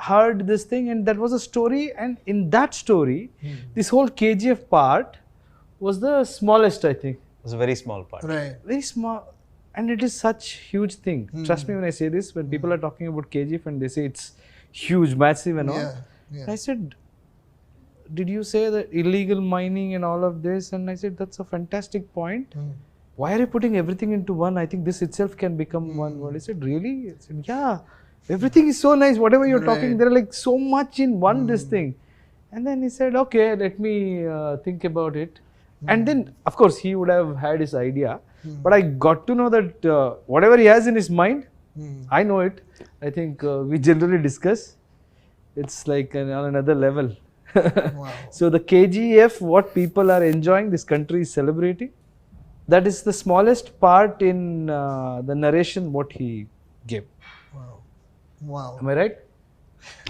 heard this thing, and that was a story, and in that story, this whole KGF part was the smallest, I think. It was a very small part. Right. Very small, and it is such huge thing. Trust me when I say this. When people are talking about KGF and they say it's huge, massive, and all, Yeah. Yeah. I said, "Did you say that illegal mining and all of this?" And I said, "That's a fantastic point. Why are you putting everything into one? I think this itself can become one world." He said, "Really?" I said, "Yeah. Everything is so nice. Whatever you're talking, there are like so much in one this thing." And then he said, "Okay, let me think about it." And then, of course, he would have had his idea, but I got to know that whatever he has in his mind, I know it. I think we generally discuss. It's like on another level. Wow. So the KGF, what people are enjoying, this country is celebrating. That is the smallest part in the narration what he gave. Wow. Wow. Am I right?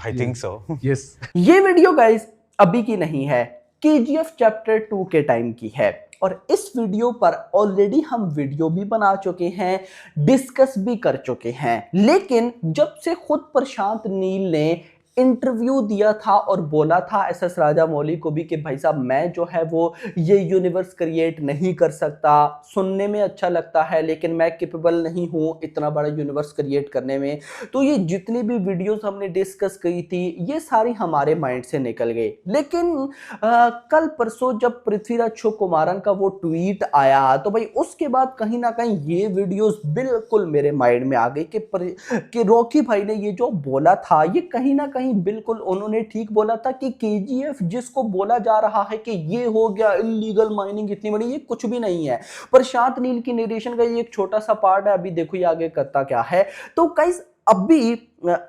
I think so. Yes. ये video guys अभी की नहीं है, KGF chapter 2 के time की है और इस वीडियो पर ऑलरेडी हम वीडियो भी बना चुके हैं, डिस्कस भी कर चुके हैं। लेकिन जब से खुद प्रशांत नील ने इंटरव्यू दिया था और बोला था एसएस राजामौली को भी कि भाई साहब मैं जो है वो ये यूनिवर्स क्रिएट नहीं कर सकता, सुनने में अच्छा लगता है लेकिन मैं कैपेबल नहीं हूं इतना बड़ा यूनिवर्स क्रिएट करने में, तो ये जितनी भी वीडियोस हमने डिस्कस की थी ये सारी हमारे माइंड से निकल गई। लेकिन कल परसों जब पृथ्वीराज सुकुमारन का वो ट्वीट आया तो भाई उसके बाद कहीं ना कहीं ये वीडियोस बिल्कुल मेरे माइंड में आ गई कि रॉकी भाई ने ये जो बोला था ये कहीं ना कहीं बिल्कुल उन्होंने ठीक बोला था कि केजीएफ जिसको बोला जा रहा है कि ये हो गया इलीगल माइनिंग इतनी बड़ी, ये कुछ भी नहीं है। प्रशांत नील की नरेशन का ये एक छोटा सा पार्ट है, अभी देखो ये आगे करता क्या है। तो गाइस अभी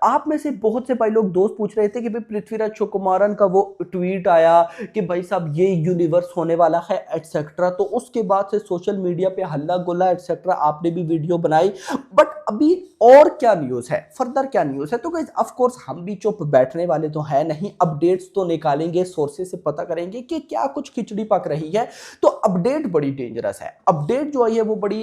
आप में से बहुत से भाई लोग दोस्त पूछ रहे थे कि भाई पृथ्वीराज सुकुमारन का वो ट्वीट आया कि भाई साहब ये यूनिवर्स होने वाला है एटसेट्रा, तो उसके बाद से सोशल मीडिया पे हल्ला गुल्ला एटसेट्रा, आपने भी वीडियो बनाई, बट अभी और क्या न्यूज है, फर्दर क्या न्यूज है? तो गाइस ऑफ कोर्स हम भी चुप बैठने वाले तो है नहीं, अपडेट्स तो निकालेंगे, सोर्सेस से पता करेंगे कि क्या कुछ खिचड़ी पक रही है। तो अपडेट बड़ी डेंजरस है, अपडेट जो आई है वो बड़ी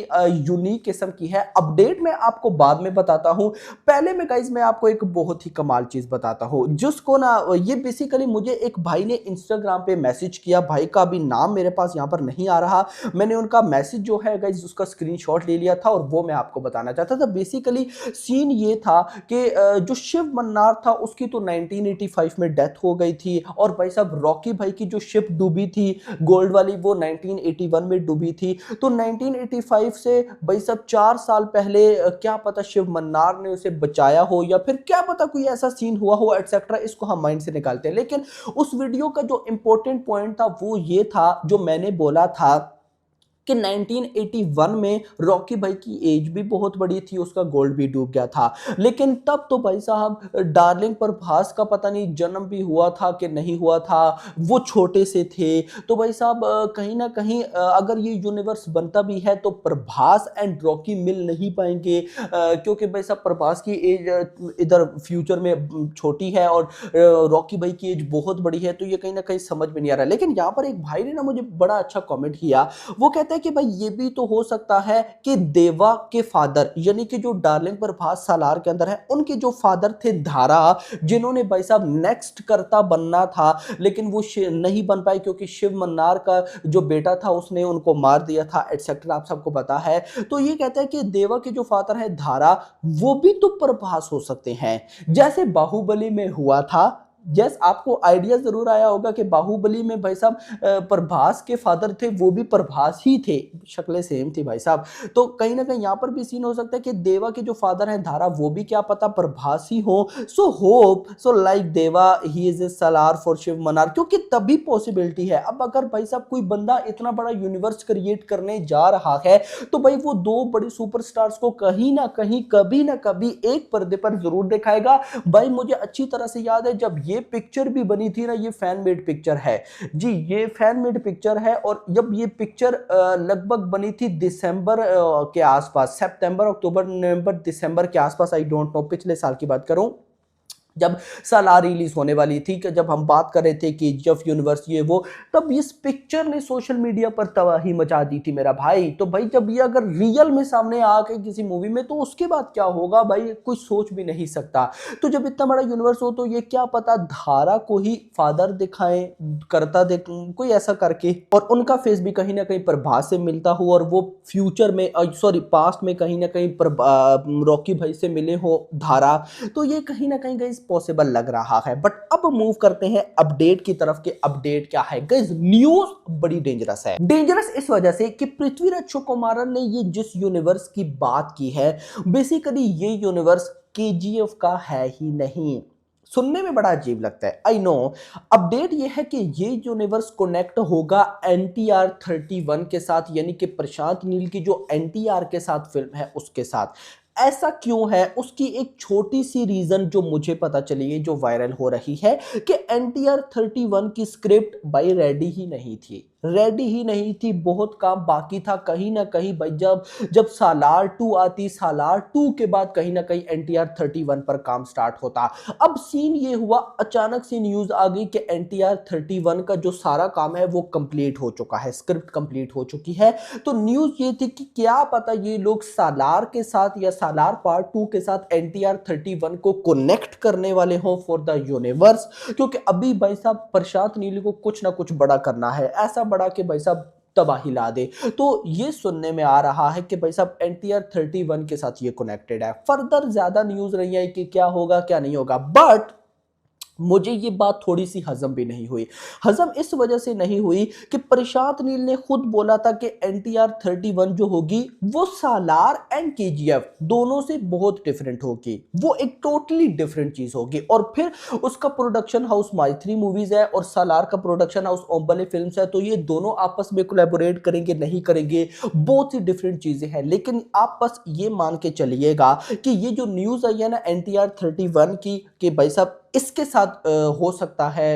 यूनिक किस्म की है। अपडेट मैं आपको बाद में बताता हूं, पहले में गाइस मैं आपको एक बहुत ही कमाल चीज बताता हूं जिसको ना ये बेसिकली मुझे एक भाई ने इंस्टाग्राम पे मैसेज किया, भाई का भी नाम मेरे पास यहां पर नहीं आ रहा, मैंने उनका मैसेज जो है गाइस उसका स्क्रीनशॉट ले लिया था और वो मैं आपको बताना चाहता था। बेसिकली सीन ये था कि जो शिव मन्नार था उसकी तो 1985 में डेथ हो गई थी और भाई साहब रॉकी भाई की जो शिप डूबी थी गोल्ड वाली वो 1981 में डूबी थी। तो 1985 से भाई साहब 4 साल पहले क्या पता शिव मन्नार ने उसे बचाया हो या फिर क्या पता कोई ऐसा सीन हुआ हो एटसेट्रा, इसको हम माइंड से निकालते हैं। लेकिन उस वीडियो का जो इंपॉर्टेंट पॉइंट था वो ये था जो मैंने बोला था कि 1981 में रॉकी भाई की एज भी बहुत बड़ी थी, उसका गोल्ड भी डूब गया था। लेकिन तब तो भाई साहब डार्लिंग प्रभास का पता नहीं जन्म भी हुआ था कि नहीं हुआ था, वो छोटे से थे। तो भाई साहब कहीं ना कहीं अगर ये यूनिवर्स बनता भी है तो प्रभास एंड रॉकी मिल नहीं पाएंगे क्योंकि भाई साहब प्रभास की एज इधर फ्यूचर में छोटी है और रॉकी भाई की एज बहुत बड़ी है, तो ये कहीं ना कहीं समझ में नहीं आ रहा। लेकिन यहाँ पर एक भाई ने ना मुझे बड़ा अच्छा कॉमेंट किया, वो कहता है कि भाई ये भी तो हो सकता है कि देवा के फादर यानी कि जो डार्लिंग प्रभास सालार के अंदर है उनके जो फादर थे धारा, जिन्होंने भाई साहब नेक्स्ट कर्ता बनना था लेकिन वो नहीं बन पाए क्योंकि शिव मन्नार का जो बेटा था उसने उनको मार दिया था एटसेट्रा, आप सबको पता है। तो ये कहता है कि देवा के जो फादर है धारा वो भी तो प्रभास हो सकते हैं जैसे बाहुबली में हुआ था। यस आपको आइडिया जरूर आया होगा कि बाहुबली में भाई साहब प्रभास के फादर थे वो भी प्रभास ही थे, शक्लें सेम थी भाई साहब। तो कहीं ना कहीं यहाँ पर भी सीन हो सकता है कि देवा के जो फादर हैं धारा वो भी क्या पता प्रभास ही हो। So hope so like Deva he is a Salaar for Shiva Mannar, क्योंकि तभी पॉसिबिलिटी है। अब अगर भाई साहब कोई बंदा इतना बड़ा यूनिवर्स क्रिएट करने जा रहा है तो भाई वो दो बड़े सुपरस्टार्स को कहीं ना कहीं कभी ना कभी एक पर्दे पर जरूर दिखाएगा। भाई मुझे अच्छी तरह से याद है जब ये पिक्चर भी बनी थी ना, ये फैन मेड पिक्चर है जी, ये फैन मेड पिक्चर है और जब ये पिक्चर लगभग बनी थी दिसंबर के आसपास, सितंबर अक्टूबर नवंबर दिसंबर के आसपास, आई डोंट नो पिछले साल की बात करूं, जब सालार रिलीज होने वाली थी, कि जब हम बात कर रहे थे केजीएफ यूनिवर्स ये वो, तब इस पिक्चर ने सोशल मीडिया पर तबाही मचा दी थी मेरा भाई। तो भाई जब ये अगर रियल में सामने आके किसी मूवी में, तो उसके बाद क्या होगा भाई, कोई सोच भी नहीं सकता। तो जब इतना बड़ा यूनिवर्स हो, तो ये क्या पता धारा को ही फादर दिखाएं, करता देख कोई ऐसा करके, और उनका फेस भी कहीं ना कहीं प्रभास से मिलता हो, और वो फ्यूचर में सॉरी पास्ट में कहीं ना कहीं रॉकी भाई से मिले हो धारा। तो ये कहीं ना कहीं गाइस पॉसिबल लग रहा है। बट अब मूव करते हैं अपडेट की तरफ के अपडेट क्या है गाइस। न्यूज बड़ी डेंजरस है। डेंजरस इस वजह से कि पृथ्वीराज चौकोमारन ने ये जिस यूनिवर्स की बात की है, बेसिकली ये यूनिवर्स केजीएफ का है ही नहीं। सुनने में बड़ा अजीब लगता है, आई नो। अपडेट ये है कि ये यूनिवर्स कनेक्ट होगा NTR 31 के साथ, यानी कि प्रशांत नील की जो NTR के साथ फिल्म है उसके साथ। ऐसा क्यों है, उसकी एक छोटी सी रीजन जो मुझे पता चली है, जो वायरल हो रही है, कि NTR 31 की स्क्रिप्ट भाई रेडी ही नहीं थी, बहुत काम बाकी था। कहीं ना कहीं भाई जब सालार 2 आती, सालार 2 के बाद कहीं ना कहीं NTR 31 पर काम स्टार्ट होता। अब सीन ये हुआ, अचानक से न्यूज आ गई कि NTR 31 का जो सारा काम है वो कंप्लीट हो चुका है, स्क्रिप्ट कंप्लीट हो चुकी है। तो न्यूज ये थी कि क्या पता ये लोग सालार के साथ या सालार पार्ट 2 के साथ NTR 31 को कनेक्ट करने वाले हो फॉर द यूनिवर्स, क्योंकि अभी भाई साहब प्रशांत नील को कुछ ना कुछ बड़ा करना है, ऐसा बड़ा कि भाई साहब तबाही ला दे। तो ये सुनने में आ रहा है कि भाई साहब NTR 31 के साथ ये कनेक्टेड है। फर्दर ज्यादा न्यूज नहीं है कि क्या होगा क्या नहीं होगा, बट मुझे ये बात थोड़ी सी हजम भी नहीं हुई। हजम इस वजह से नहीं हुई कि प्रशांत नील ने खुद बोला था कि NTR 31 जो होगी वो सालार एंड KGF दोनों से बहुत डिफरेंट होगी, वो एक टोटली डिफरेंट चीज होगी। और फिर उसका प्रोडक्शन हाउस माइथ्री मूवीज है और सालार का प्रोडक्शन हाउस ओम्बले फिल्म्स है, तो ये दोनों आपस में कोलैबोरेट करेंगे नहीं करेंगे, बहुत ही डिफरेंट चीजें हैं। लेकिन आप बस ये मान के चलिएगा कि ये जो न्यूज आई है ना NTR 31 की, कि भाई साहब इसके साथ हो सकता है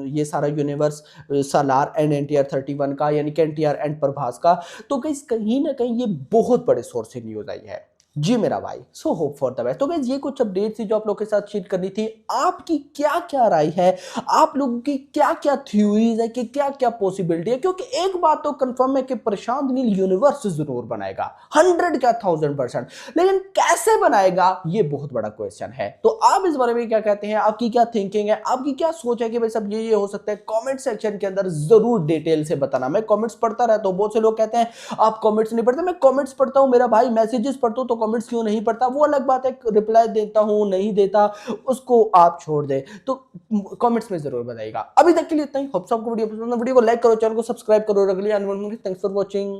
ये सारा यूनिवर्स सालार एंड NTR 31 का, यानी कि NTR एंड प्रभास का। तो गाइस कहीं ना कहीं ये बहुत बड़े सोर्स से न्यूज आई है जी मेरा भाई। So hope for the best. तो गाइस ये कुछ अपडेट थी जो आप लोग के साथ शेयर करनी थी। आपकी क्या क्या राय है, आप लोगों की क्या क्या थ्योरीज है, कि क्या क्या पॉसिबिलिटी है, क्योंकि एक बात तो कंफर्म है कि प्रशांत नील यूनिवर्स जरूर बनाएगा, 100 क्या 1000%, लेकिन कैसे बनाएगा ये बहुत बड़ा क्वेश्चन है। तो आप इस बारे में क्या कहते हैं, आपकी क्या थिंकिंग है, आपकी क्या सोच है कि भाई सब ये हो सकता है, कॉमेंट सेक्शन के अंदर जरूर डिटेल से बताना। मैं कॉमेंट्स पढ़ता रहता हूँ, बहुत से लोग कहते हैं आप कॉमेंट्स नहीं पढ़ते, मैं कॉमेंट्स पढ़ता हूँ मेरा भाई, मैसेजेस पढ़ता हूँ, तो कमेंट्स क्यों नहीं पढ़ता वो अलग बात है, रिप्लाई देता हूं नहीं देता उसको आप छोड़ दे, तो कमेंट्स में जरूर बताइएगा। अभी तक के लिए इतना ही। होप आपको वीडियो पसंद है, वीडियो को लाइक करो, चैनल को सब्सक्राइब करो। अगली आने वाली थैंक्स फॉर वॉचिंग।